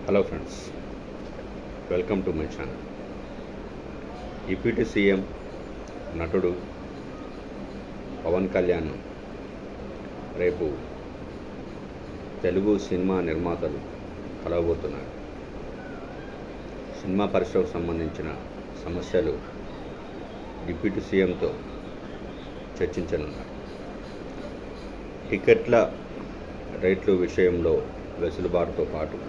Hello friends, welcome to my channel. Deputy CM నటుడు పవన్ కళ్యాణ్ రేపు Telugu cinema నిర్మాతలు కలవబోతున్నారు. సినిమా పరిశ్రమకు సంబంధించిన సమస్యలు డిప్యూటీ సీఎంతో చర్చించనున్నారు. టికెట్ల రేట్లు విషయంలో వెసులుబాటుతో పాటు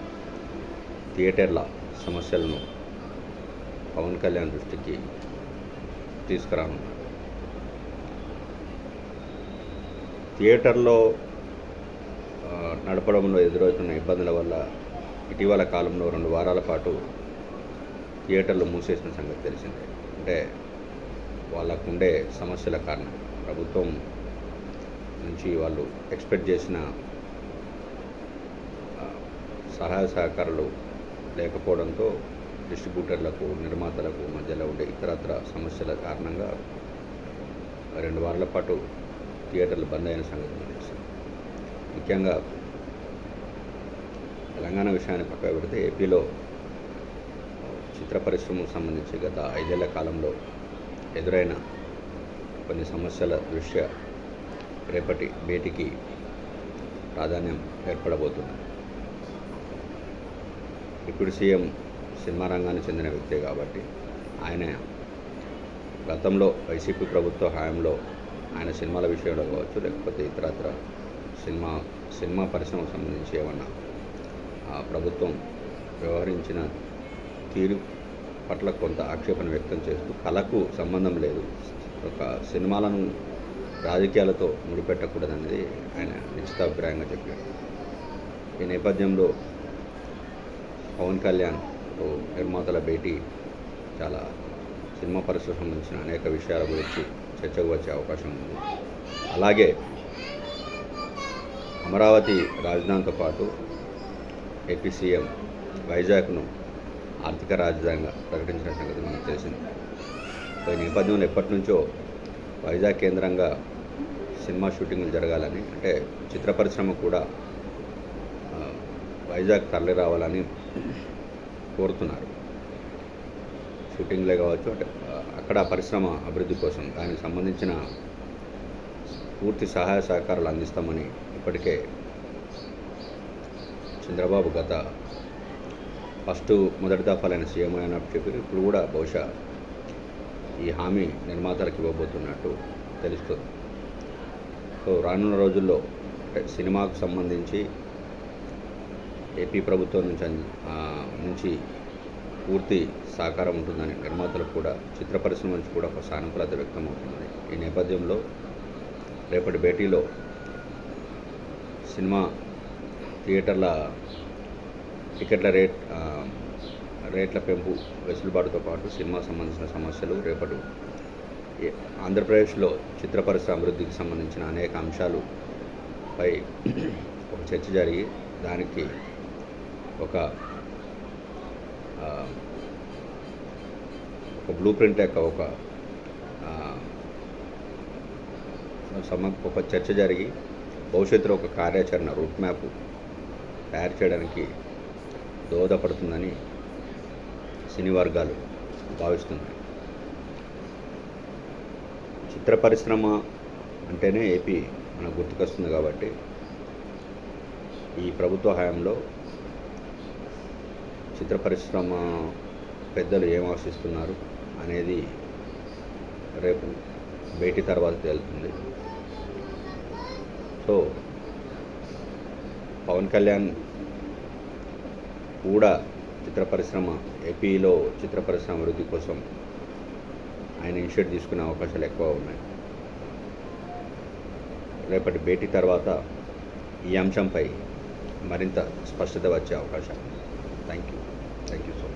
థియేటర్ల సమస్యలను పవన్ కళ్యాణ్ దృష్టికి తీసుకురానున్నారు. థియేటర్లో నడపడంలో ఎదురవుతున్న ఇబ్బందుల వల్ల ఇటీవల కాలంలో 2 వారాల పాటు థియేటర్లు మూసేసిన సంగతి తెలిసిందే. అంటే వాళ్ళకుండే సమస్యల కారణం ప్రభుత్వం నుంచి వాళ్ళు ఎక్స్పెక్ట్ చేసిన సహాయ సహకారాలు లేకపోవడంతో డిస్ట్రిబ్యూటర్లకు, నిర్మాతలకు మధ్యలో ఉండే ఇతరత్ర సమస్యల కారణంగా 2 వారాల పాటు థియేటర్లు బంద్ అయిన సంగతి తెలుస్తుంది. ముఖ్యంగా తెలంగాణ విషయాన్ని పక్కన పెడితే ఏపీలో చిత్ర పరిశ్రమకు సంబంధించి గత 5 ఏళ్ల కాలంలో ఎదురైన కొన్ని సమస్యల దృష్ట్యా రేపటి భేటీకి ప్రాధాన్యం ఏర్పడబోతుంది. డిప్యూటీ సీఎం సినిమా రంగానికి చెందిన వ్యక్తే కాబట్టి ఆయన గతంలో వైసీపీ ప్రభుత్వ హయాంలో ఆయన సినిమాల విషయంలో కావచ్చు, లేకపోతే ఇతరత్ర సినిమా పరిశ్రమకు సంబంధించి ఏమన్నా ప్రభుత్వం వ్యవహరించిన తీరు పట్ల కొంత ఆక్షేపణ వ్యక్తం చేస్తూ కళకు సంబంధం లేదు, ఒక సినిమాలను రాజకీయాలతో ముడిపెట్టకూడదనేది ఆయన నిశ్చితాభిప్రాయంగా చెప్పారు. ఈ నేపథ్యంలో పవన్ కళ్యాణ్ నిర్మాతల భేటీ చాలా సినిమా పరిశ్రమకు సంబంధించిన అనేక విషయాల గురించి చర్చకు వచ్చే అవకాశం ఉంది. అలాగే అమరావతి రాజధానితో పాటు ఏపీ సీఎం వైజాగ్ను ఆర్థిక రాజధానిగా ప్రకటించిన సంగతి మనకు తెలిసింది. ఈ నేపథ్యంలో ఎప్పటి నుంచో వైజాగ్ కేంద్రంగా సినిమా షూటింగ్లు జరగాలని, అంటే చిత్ర పరిశ్రమ కూడా వైజాగ్ తరలి రావాలని కోరుతున్నారు. షూటింగ్లే కావచ్చు, అంటే అక్కడ పరిశ్రమ అభివృద్ధి కోసం దానికి సంబంధించిన పూర్తి సహాయ సహకారాలు అందిస్తామని ఇప్పటికే చంద్రబాబు గత మొదటి దఫాలైన సీఎం అయినప్పుడు చెప్పి ఇప్పుడు కూడా బహుశా ఈ హామీ నిర్మాతలకు ఇవ్వబోతున్నట్టు తెలుస్తుంది. సో రానున్న రోజుల్లో సినిమాకు సంబంధించి ఏపీ ప్రభుత్వం నుంచి పూర్తి సహకారం ఉంటుందని నిర్మాతలకు కూడా, చిత్ర పరిశ్రమ నుంచి కూడా ఒక సానుకూలత వ్యక్తం అవుతుంది. ఈ నేపథ్యంలో రేపటి భేటీలో సినిమా థియేటర్ల టికెట్ల రేట్ల పెంపు వెసులుబాటుతో పాటు సినిమా సంబంధించిన సమస్యలు, రేపటి ఆంధ్రప్రదేశ్లో చిత్ర పరిశ్రమ అభివృద్ధికి సంబంధించిన అనేక అంశాలపై ఒక చర్చ జరిగి దానికి ఒక బ్లూ ప్రింట్ యొక్క ఒక చర్చ జరిగి భవిష్యత్తులో ఒక కార్యాచరణ రూట్ మ్యాప్ తయారు చేయడానికి దోహదపడుతుందని సినీ వర్గాలు భావిస్తున్నాయి. చిత్ర పరిశ్రమ అంటేనే ఏపీ మనకు గుర్తుకొస్తుంది కాబట్టి ఈ ప్రభుత్వ హయాంలో చిత్ర పరిశ్రమ పెద్దలు ఏం ఆశిస్తున్నారు అనేది రేపు భేటీ తర్వాత తేలుతుంది. సో పవన్ కళ్యాణ్ కూడా ఏపీలో చిత్ర పరిశ్రమ అభివృద్ధి కోసం ఆయన ఇనిషియేటివ్ తీసుకునే అవకాశాలు ఎక్కువ ఉన్నాయి. రేపటి భేటీ తర్వాత ఈ అంశంపై మరింత స్పష్టత వచ్చే అవకాశం. Thank you so much.